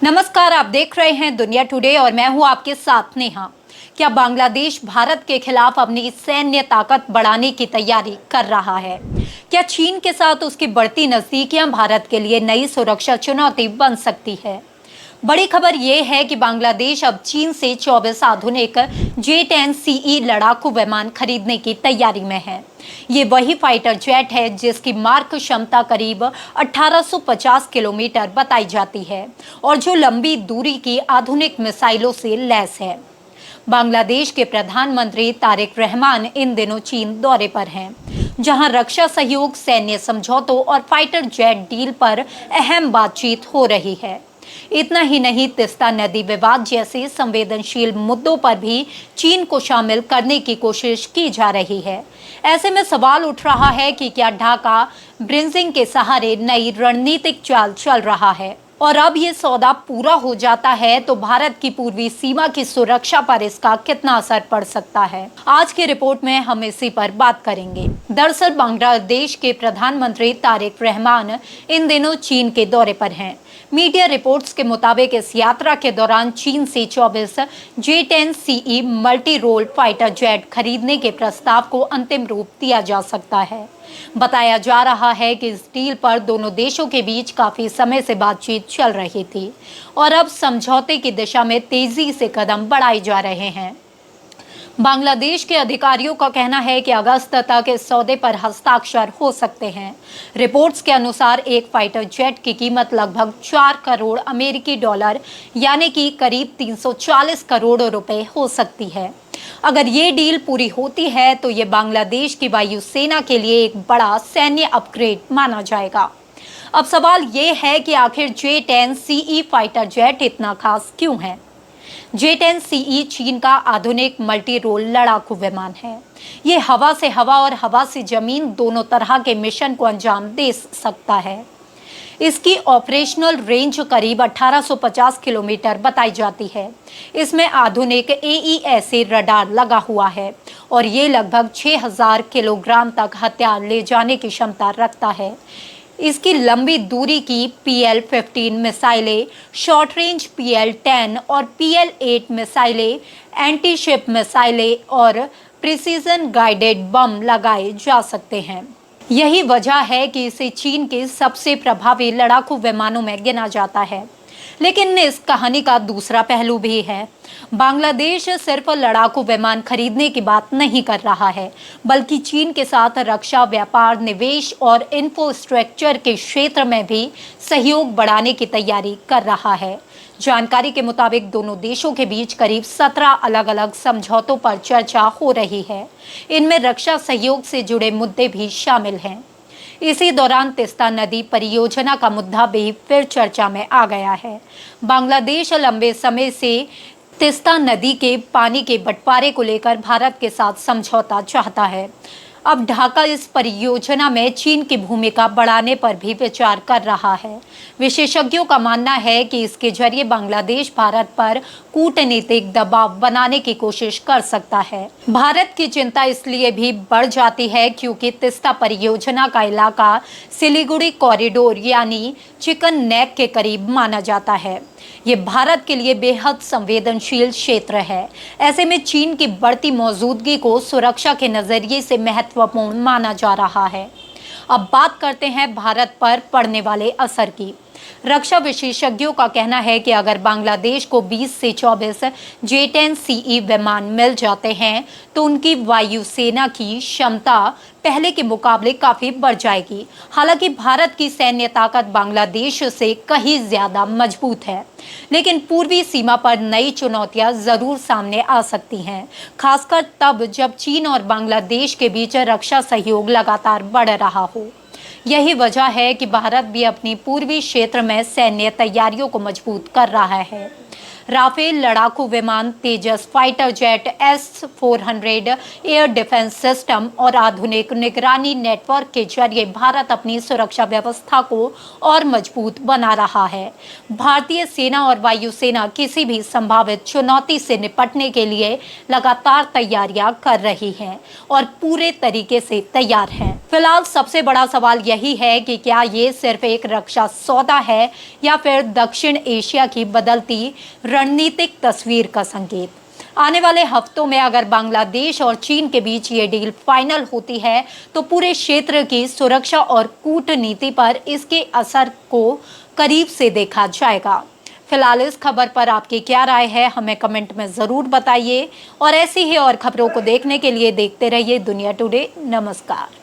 नमस्कार, आप देख रहे हैं दुनिया टुडे और मैं हूं आपके साथ नेहा। क्या बांग्लादेश भारत के खिलाफ अपनी सैन्य ताकत बढ़ाने की तैयारी कर रहा है? क्या चीन के साथ उसकी बढ़ती नजदीकियां भारत के लिए नई सुरक्षा चुनौती बन सकती है? बड़ी खबर यह है कि बांग्लादेश अब चीन से 24 आधुनिक J-10CE लड़ाकू विमान खरीदने की तैयारी में है। ये वही फाइटर जेट है जिसकी मार्क क्षमता करीब 1850 किलोमीटर बताई जाती है और जो लंबी दूरी की आधुनिक मिसाइलों से लैस है। बांग्लादेश के प्रधानमंत्री तारिक रहमान इन दिनों चीन दौरे पर हैं, जहां रक्षा सहयोग, सैन्य समझौतों और फाइटर जेट डील पर अहम बातचीत हो रही है। इतना ही नहीं, तीस्ता नदी विवाद जैसे संवेदनशील मुद्दों पर भी चीन को शामिल करने की कोशिश की जा रही है। ऐसे में सवाल उठ रहा है कि क्या ढाका ब्रिजिंग के सहारे नई रणनीतिक चाल चल रहा है, और अब ये सौदा पूरा हो जाता है तो भारत की पूर्वी सीमा की सुरक्षा पर इसका कितना असर पड़ सकता है। आज की रिपोर्ट में हम इसी पर बात करेंगे। दरअसल बांग्लादेश के प्रधानमंत्री तारिक रहमान इन दिनों चीन के दौरे पर हैं। मीडिया रिपोर्ट्स के मुताबिक इस यात्रा के दौरान चीन से 24 J-10CE multi role fighter jet खरीदने के प्रस्ताव को अंतिम रूप दिया जा सकता है। बताया जा रहा है कि इस डील पर दोनों देशों के बीच काफी समय से बातचीत चल रही थी और अब समझौते की दिशा में तेजी से कदम बढ़ाए जा रहे हैं। बांग्लादेश के अधिकारियों का कहना है कि अगस्त तक इस सौदे पर हस्ताक्षर हो सकते हैं। रिपोर्ट्स के अनुसार एक फाइटर जेट की कीमत लगभग 4 करोड़ अमेरिकी डॉलर यानी कि करीब 340 करोड़ रुपए हो सकती है। अगर ये डील पूरी होती है तो ये बांग्लादेश की वायुसेना के लिए एक बड़ा सैन्य अपग्रेड माना जाएगा। अब सवाल ये है कि आखिर J-10CE फाइटर जेट इतना खास क्यों है? J-10CE चीन का आधुनिक मल्टी रोल लड़ाकू विमान है। ये हवा से हवा और हवा से जमीन दोनों तरह के मिशन को अंजाम दे सकता है। इसकी ऑपरेशनल रेंज करीब 1850 किलोमीटर बताई जाती है। इसमें आधुनिक AESA रडार लगा हुआ है और ये लगभग 6000 किलोग्राम तक हथियार ले जाने की क्षमता रखता है। इसकी लंबी दूरी की PL-15 मिसाइलें, शॉर्ट रेंज PL-10 और PL-8 मिसाइलें, एंटी शिप मिसाइलें और प्रिसीजन गाइडेड बम लगाए जा सकते हैं। यही वजह है कि इसे चीन के सबसे प्रभावी लड़ाकू विमानों में गिना जाता है। लेकिन इस कहानी का दूसरा पहलू भी है। बांग्लादेश सिर्फ लड़ाकू विमान खरीदने की बात नहीं कर रहा है, बल्कि चीन के साथ रक्षा, व्यापार, निवेश और इंफ्रास्ट्रक्चर के क्षेत्र में भी सहयोग बढ़ाने की तैयारी कर रहा है। जानकारी के मुताबिक दोनों देशों के बीच करीब 17 अलग अलग समझौतों पर चर्चा हो रही है। इनमें रक्षा सहयोग से जुड़े मुद्दे भी शामिल हैं। इसी दौरान तीस्ता नदी परियोजना का मुद्दा भी फिर चर्चा में आ गया है। बांग्लादेश लंबे समय से तीस्ता नदी के पानी के बंटवारे को लेकर भारत के साथ समझौता चाहता है। अब ढाका इस परियोजना में चीन की भूमिका बढ़ाने पर भी विचार कर रहा है। विशेषज्ञों का मानना है कि इसके जरिए बांग्लादेश भारत पर कूटनीतिक दबाव बनाने की कोशिश कर सकता है। भारत की चिंता इसलिए भी बढ़ जाती है क्योंकि तीस्ता परियोजना का इलाका सिलीगुड़ी कॉरिडोर यानी चिकन नेक के करीब माना जाता है। ये भारत के लिए बेहद संवेदनशील क्षेत्र है। ऐसे में चीन की बढ़ती मौजूदगी को सुरक्षा के नजरिए से महत्वपूर्ण माना जा रहा है। अब बात करते हैं भारत पर पड़ने वाले असर की। रक्षा विशेषज्ञों का कहना है कि अगर बांग्लादेश को 20 से 24 J-10CE विमान मिल जाते हैं तो उनकी वायुसेना की क्षमता पहले के मुकाबले काफी बढ़ जाएगी। हालांकि भारत की सैन्य ताकत बांग्लादेश से कहीं ज्यादा मजबूत है, लेकिन पूर्वी सीमा पर नई चुनौतियां जरूर सामने आ सकती हैं, खासकर तब जब चीन और बांग्लादेश के बीच रक्षा सहयोग लगातार बढ़ रहा हो। यही वजह है कि भारत भी अपनी पूर्वी क्षेत्र में सैन्य तैयारियों को मजबूत कर रहा है। राफेल लड़ाकू विमान, Tejas fighter jet, S-400 air defence system और आधुनिक निगरानी नेटवर्क के जरिए भारत अपनी सुरक्षा व्यवस्था को और मजबूत बना रहा है। भारतीय सेना और वायुसेना किसी भी संभावित चुनौती से निपटने के लिए लगातार तैयारियां कर रही हैं और पूरे तरीके से तैयार हैं। फिलहाल सबसे बड़ा सवाल यही है कि क्या ये सिर्फ एक रक्षा सौदा है या फिर दक्षिण एशिया की बदलती रणनीतिक तस्वीर का संकेत। आने वाले हफ्तों में अगर बांग्लादेश और चीन के बीच ये डील फाइनल होती है तो पूरे क्षेत्र की सुरक्षा और कूटनीति पर इसके असर को करीब से देखा जाएगा। फिलहाल इस खबर पर आपकी क्या राय है, हमें कमेंट में ज़रूर बताइए और ऐसी ही और खबरों को देखने के लिए देखते रहिए दुनिया टुडे। नमस्कार।